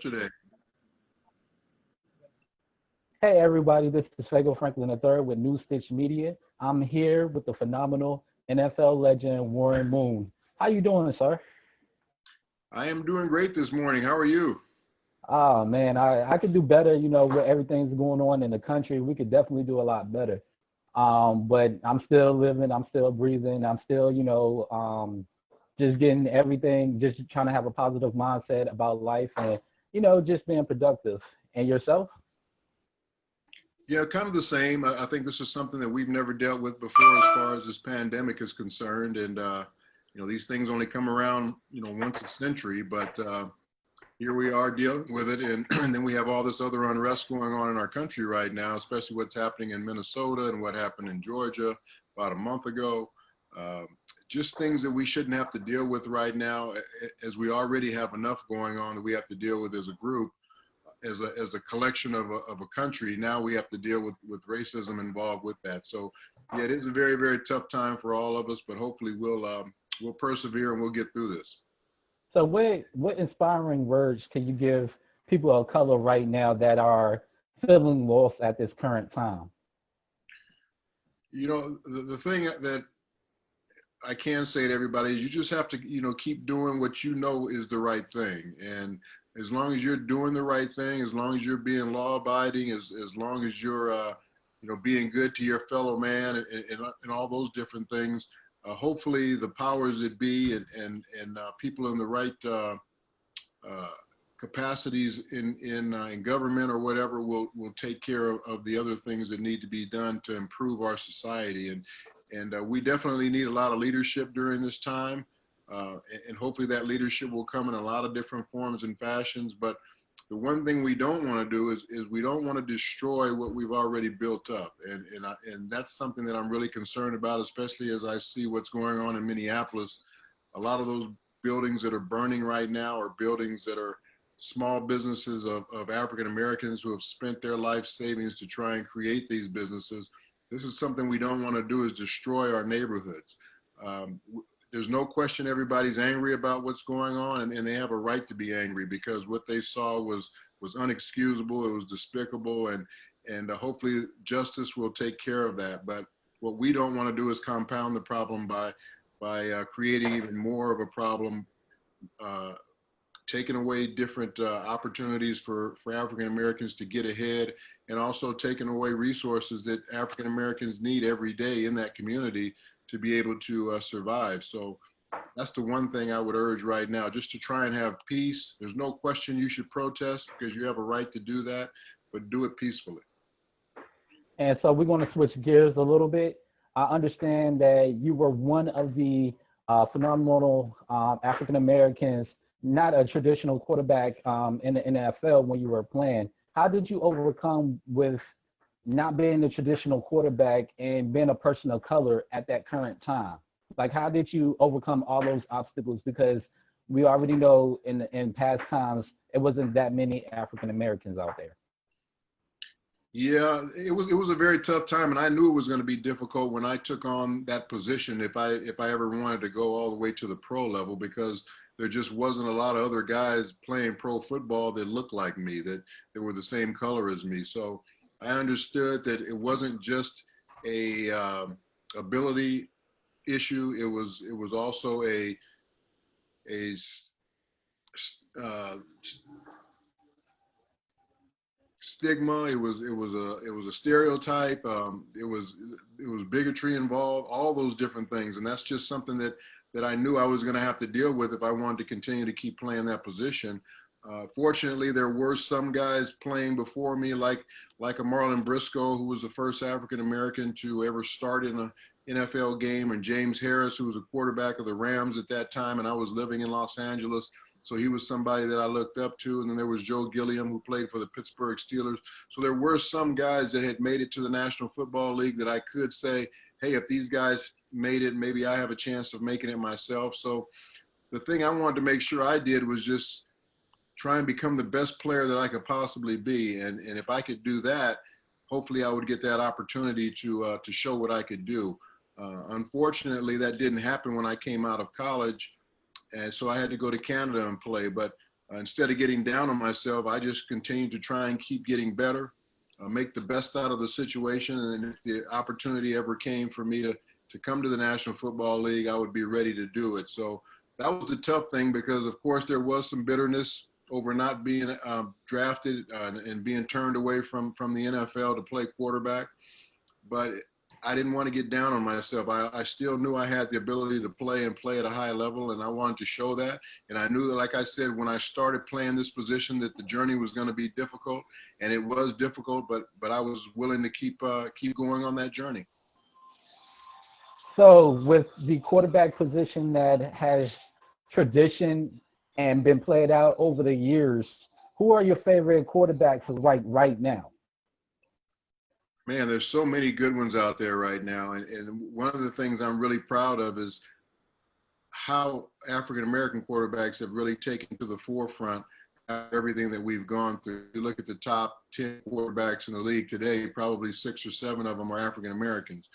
Today. Hey everybody, this is Fago Franklin III with New Stitch Media. I'm here with the phenomenal NFL legend Warren Moon. How you doing, sir? I am doing great this morning. How are you? Oh man, I could do better. You know, with everything's going on in the country, we could definitely do a lot better. But I'm still living, I'm still breathing, I'm still, just getting everything, just trying to have a positive mindset about life and, just being productive. And yourself? Yeah, kind of the same. I think this is something that we've never dealt with before as far as this pandemic is concerned. And, these things only come around, once a century, but here we are dealing with it. And, and then we have all this other unrest going on in our country right now, especially what's happening in Minnesota and what happened in Georgia about a month ago. Um, just things that we shouldn't have to deal with right now, as we already have enough going on that we have to deal with as a group, as a collection of a country. Now we have to deal with racism involved with that. So yeah, it is a very, very tough time for all of us, but hopefully we'll persevere and we'll get through this. So what inspiring words can you give people of color right now that are feeling lost at this current time? The thing that I can say to everybody is you just have to, keep doing what you know is the right thing. And as long as you're doing the right thing, as long as you're being law abiding, as long as you're, being good to your fellow man and all those different things, hopefully the powers that be and people in the right uh, capacities in government or whatever will take care of the other things that need to be done to improve our society. And we definitely need a lot of leadership during this time. And hopefully that leadership will come in a lot of different forms and fashions. But the one thing we don't want to do is we don't want to destroy what we've already built up. And that's something that I'm really concerned about, especially as I see what's going on in Minneapolis. A lot of those buildings that are burning right now are buildings that are small businesses of African Americans who have spent their life savings to try and create these businesses. This is something we don't want to do, is destroy our neighborhoods. Um, there's no question everybody's angry about what's going on, and they have a right to be angry because what they saw was unexcusable. It was despicable, and hopefully justice will take care of that. But what we don't want to do is compound the problem by creating even more of a problem, uh, taking away different opportunities for African Americans to get ahead, and also taking away resources that African Americans need every day in that community to be able to survive. So that's the one thing I would urge right now, just to try and have peace. There's no question you should protest because you have a right to do that, but do it peacefully. And so we're going to switch gears a little bit. I understand that you were one of the phenomenal African Americans, not a traditional quarterback in the NFL when you were playing. How did you overcome with not being the traditional quarterback and being a person of color at that current time? Like, how did you overcome all those obstacles? Because we already know in past times it wasn't that many African Americans out there. Yeah, it was a very tough time, and I knew it was going to be difficult when I took on that position. If I ever wanted to go all the way to the pro level, because there just wasn't a lot of other guys playing pro football that looked like me, that were the same color as me. So I understood that it wasn't just a ability issue. It was also a uh, stigma. It was a stereotype. It was bigotry involved. All those different things, and that's just something that I knew I was going to have to deal with if I wanted to continue to keep playing that position. Fortunately, there were some guys playing before me, like a Marlon Briscoe, who was the first African American to ever start in a NFL game, and James Harris, who was a quarterback of the Rams at that time, and I was living in Los Angeles. So he was somebody that I looked up to. And then there was Joe Gilliam, who played for the Pittsburgh Steelers. So there were some guys that had made it to the National Football League that I could say, hey, if these guys made it, maybe I have a chance of making it myself. So the thing I wanted to make sure I did was just try and become the best player that I could possibly be. And if I could do that, hopefully I would get that opportunity to show what I could do. Unfortunately, that didn't happen when I came out of college, and so I had to go to Canada and play. But instead of getting down on myself, I just continued to try and keep getting better, make the best out of the situation. And if the opportunity ever came for me to come to the National Football League, I would be ready to do it. So that was the tough thing because, of course, there was some bitterness over not being drafted and being turned away from the NFL to play quarterback. But I didn't want to get down on myself. I still knew I had the ability to play and play at a high level, and I wanted to show that. And I knew that, like I said, when I started playing this position, that the journey was going to be difficult, and it was difficult. But I was willing to keep going on that journey. So, with the quarterback position that has tradition and been played out over the years, who are your favorite quarterbacks right now? Man, there's so many good ones out there right now, and one of the things I'm really proud of is how African American quarterbacks have really taken to the forefront everything that we've gone through. You look at the top 10 quarterbacks in the league today, probably 6 or 7 of them are African Americans.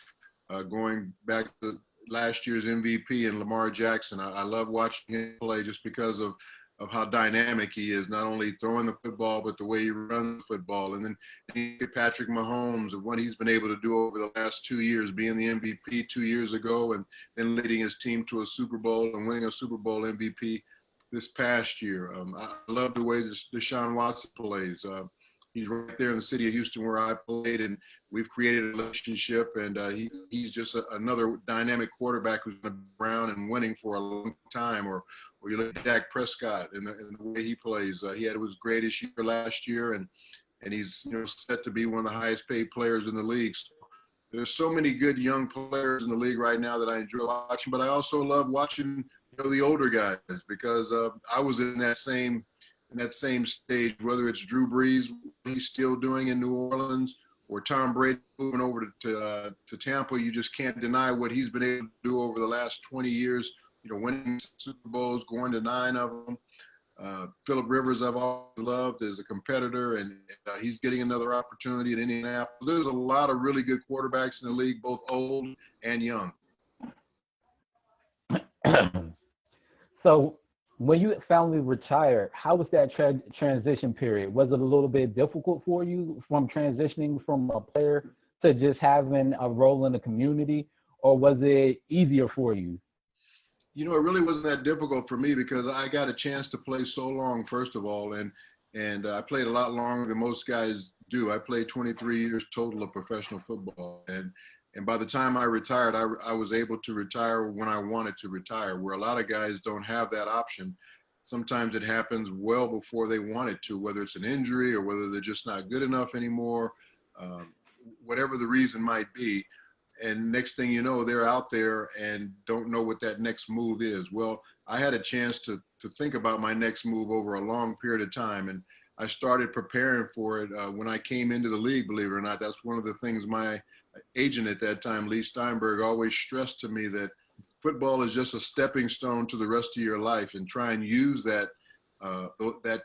Going back to last year's MVP and Lamar Jackson, I love watching him play just because of how dynamic he is, not only throwing the football, but the way he runs the football. And then you get Patrick Mahomes and what he's been able to do over the last 2 years, being the MVP 2 years ago and then leading his team to a Super Bowl and winning a Super Bowl MVP this past year. I love the way Deshaun Watson plays. He's right there in the city of Houston where I played, and we've created a relationship. And he's just another dynamic quarterback who's been around and winning for a long time. Or you look at Dak Prescott and the way he plays. He had his greatest year last year, and he's set to be one of the highest paid players in the league. So there's so many good young players in the league right now that I enjoy watching. But I also love watching the older guys because I was in that same stage, whether it's Drew Brees, he's still doing in New Orleans, or Tom Brady moving over to Tampa. You just can't deny what he's been able to do over the last 20 years, winning Super Bowls, going to 9 of them. Phillip Rivers, I've always loved as a competitor, and he's getting another opportunity in Indianapolis. There's a lot of really good quarterbacks in the league, both old and young. So, when you finally retired, how was that transition period? Was it a little bit difficult for you from transitioning from a player to just having a role in the community, or was it easier for you? It really wasn't that difficult for me because I got a chance to play so long, first of all, and I played a lot longer than most guys do. I played 23 years total of professional football, and by the time I retired, I was able to retire when I wanted to retire, where a lot of guys don't have that option. Sometimes it happens well before they want it to, whether it's an injury or whether they're just not good enough anymore, um, whatever the reason might be. And next thing you know, they're out there and don't know what that next move is. Well, I had a chance to think about my next move over a long period of time, and I started preparing for it when I came into the league, believe it or not. That's one of the things my agent at that time, Lee Steinberg, always stressed to me, that football is just a stepping stone to the rest of your life, and try and use that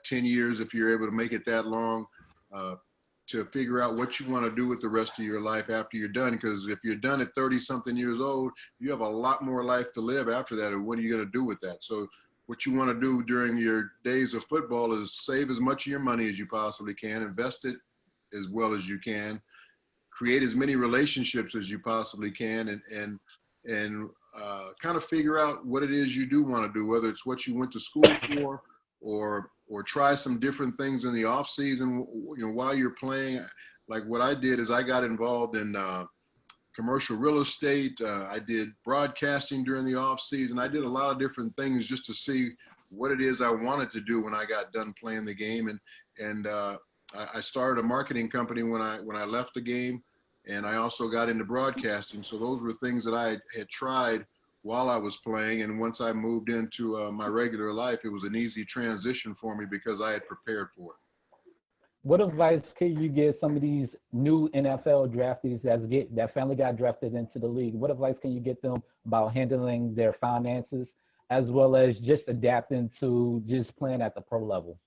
10 years, if you're able to make it that long, to figure out what you want to do with the rest of your life after you're done. Because if you're done at 30 something years old, you have a lot more life to live after that. And what are you going to do with that? So what you want to do during your days of football is save as much of your money as you possibly can, invest it as well as you can, create as many relationships as you possibly can, and kind of figure out what it is you do want to do, whether it's what you went to school for, or try some different things in the off season, while you're playing. Like what I did is I got involved in commercial real estate. I did broadcasting during the off season. I did a lot of different things just to see what it is I wanted to do when I got done playing the game. And I started a marketing company when I left the game, and I also got into broadcasting. So those were things that I had tried while I was playing. And once I moved into my regular life, it was an easy transition for me because I had prepared for it. What advice can you give some of these new NFL draftees that finally got drafted into the league? What advice can you give them about handling their finances as well as just adapting to just playing at the pro level?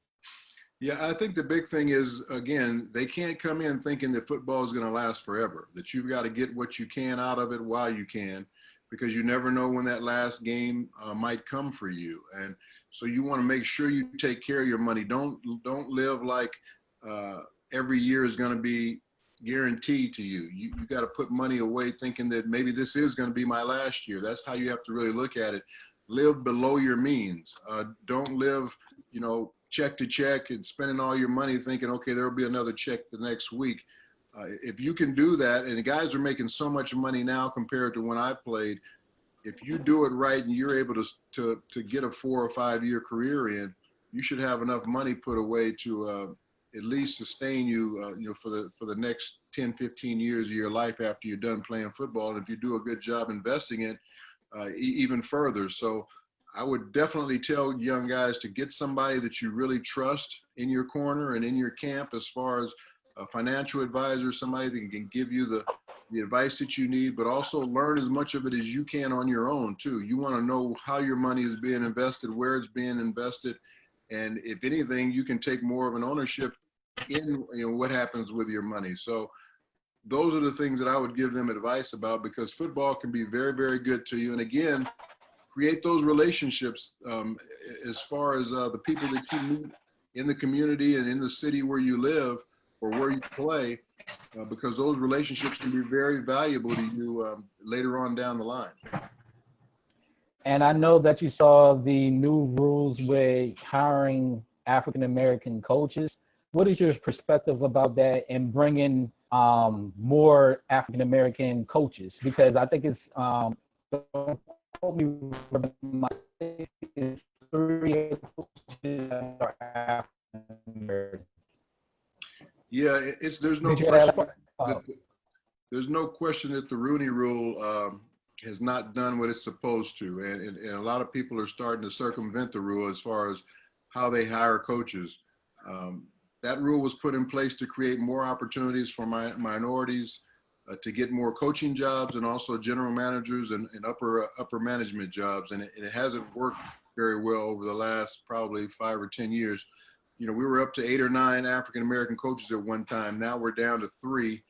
Yeah, I think the big thing is, again, they can't come in thinking that football is going to last forever, that you've got to get what you can out of it while you can, because you never know when that last game might come for you. And So you want to make sure you take care of your money. Don't live like every year is going to be guaranteed to you. You got to put money away thinking that maybe this is going to be my last year. That's how you have to really look at it. Live below your means. Don't live, check to check and spending all your money thinking, okay, there'll be another check the next week. If you can do that, and the guys are making so much money now compared to when I played, if you do it right and you're able to get a 4 or 5 year career in, you should have enough money put away to at least sustain you, for the next 10, 15 years of your life after you're done playing football. And if you do a good job investing it, even further. So I would definitely tell young guys to get somebody that you really trust in your corner and in your camp, as far as a financial advisor, somebody that can give you the advice that you need, but also learn as much of it as you can on your own too. You want to know how your money is being invested, where it's being invested, and if anything, you can take more of an ownership in what happens with your money. So those are the things that I would give them advice about, because football can be very, very good to you. And again, create those relationships as far as the people that you meet in the community and in the city where you live or where you play, because those relationships can be very valuable to you later on down the line. And I know that you saw the new rules with hiring African American coaches. What is your perspective about that and bringing more African American coaches? Because I think it's don't quote me, it's 3 coaches that are African American. Yeah, there's no question there's no question that the Rooney Rule has not done what it's supposed to, and a lot of people are starting to circumvent the rule as far as how they hire coaches. That rule was put in place to create more opportunities for minorities to get more coaching jobs, and also general managers and upper management jobs, and it hasn't worked very well over the last probably 5 or 10 years. We were up to 8 or 9 African American coaches at one time. Now we're down to 3.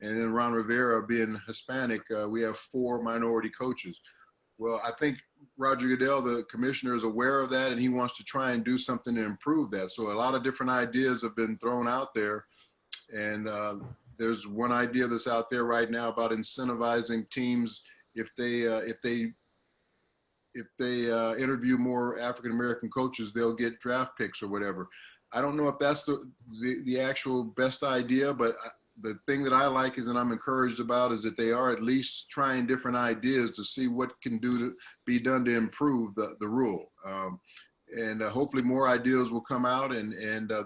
And then Ron Rivera being Hispanic, we have 4 minority coaches. Well, I think Roger Goodell, the commissioner, is aware of that, and he wants to try and do something to improve that. So a lot of different ideas have been thrown out there. And there's one idea that's out there right now about incentivizing teams if they interview more African American coaches, they'll get draft picks or whatever. I don't know if that's the actual best idea, but the thing that I like is, and I'm encouraged about, is that they are at least trying different ideas to see what can be done to improve the rule. And hopefully more ideas will come out, and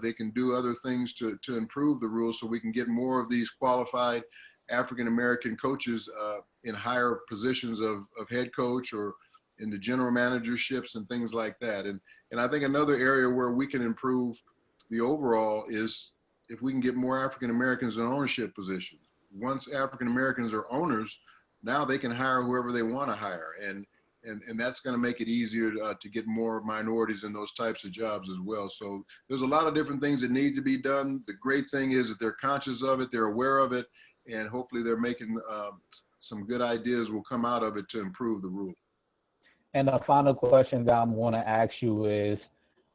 they can do other things to improve the rule, so we can get more of these qualified African American coaches in higher positions of head coach or in the general managerships and things like that. And I think another area where we can improve the overall is if we can get more African Americans in ownership positions. Once African Americans are owners, now they can hire whoever they want to hire, and that's going to make it easier to get more minorities in those types of jobs as well. So there's a lot of different things that need to be done. The great thing is that they're conscious of it, they're aware of it, and hopefully they're making some good ideas will come out of it to improve the rule. And the final question that I'm going to ask you is,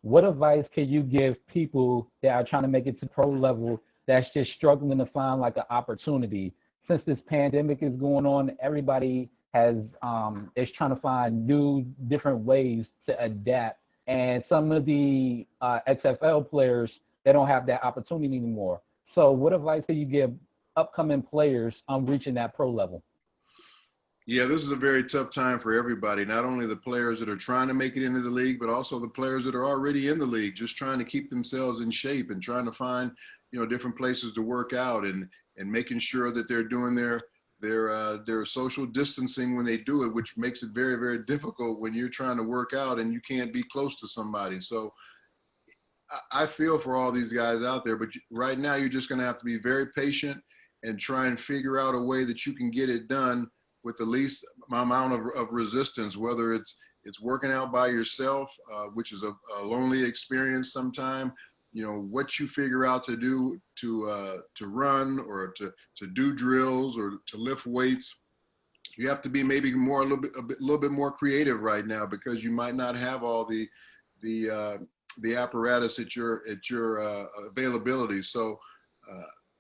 what advice can you give people that are trying to make it to pro level that's just struggling to find like an opportunity? Since this pandemic is going on, everybody is trying to find new, different ways to adapt. And some of the XFL players, they don't have that opportunity anymore. So what advice can you give upcoming players on reaching that pro level? Yeah, this is a very tough time for everybody, not only the players that are trying to make it into the league, but also the players that are already in the league, just trying to keep themselves in shape and trying to find, different places to work out, and making sure that they're doing their social distancing when they do it, which makes it very, very difficult when you're trying to work out and you can't be close to somebody. So I feel for all these guys out there, but right now you're just going to have to be very patient and try and figure out a way that you can get it done with the least amount of resistance, whether it's working out by yourself, which is a lonely experience sometime. What you figure out to do to run or to do drills or to lift weights. You have to be maybe a little bit more creative right now, because you might not have all the the apparatus at your availability. So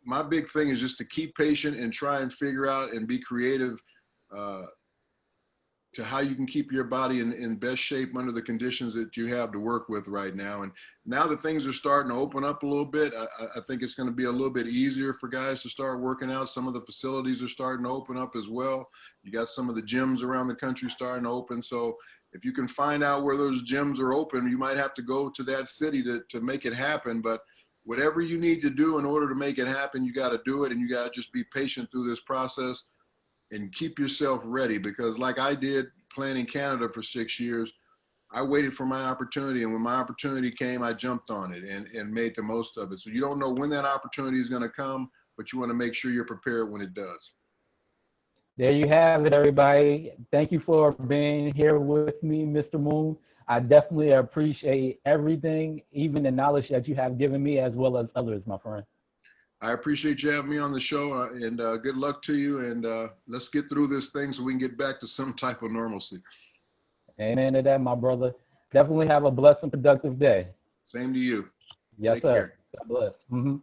my big thing is just to keep patient and try and figure out and be creative uh, to how you can keep your body in best shape under the conditions that you have to work with right now. And now that things are starting to open up a little bit, I think it's going to be a little bit easier for guys to start working out. Some of the facilities are starting to open up as well. You got some of the gyms around the country starting to open. So if you can find out where those gyms are open, you might have to go to that city to make it happen. But whatever you need to do in order to make it happen, you got to do it, and you got to just be patient through this process and keep yourself ready, because like I did playing in Canada for 6 years, I waited for my opportunity, and when my opportunity came, I jumped on it and made the most of it. So you don't know when that opportunity is going to come, but you want to make sure you're prepared when it does. There you have it, everybody. Thank you for being here with me, Mr. Moon. I definitely appreciate everything, even the knowledge that you have given me as well as others, my friend. I appreciate you having me on the show, and good luck to you. And let's get through this thing so we can get back to some type of normalcy. Amen to that, my brother. Definitely have a blessed and productive day. Same to you. Yes, Take sir. care. God bless.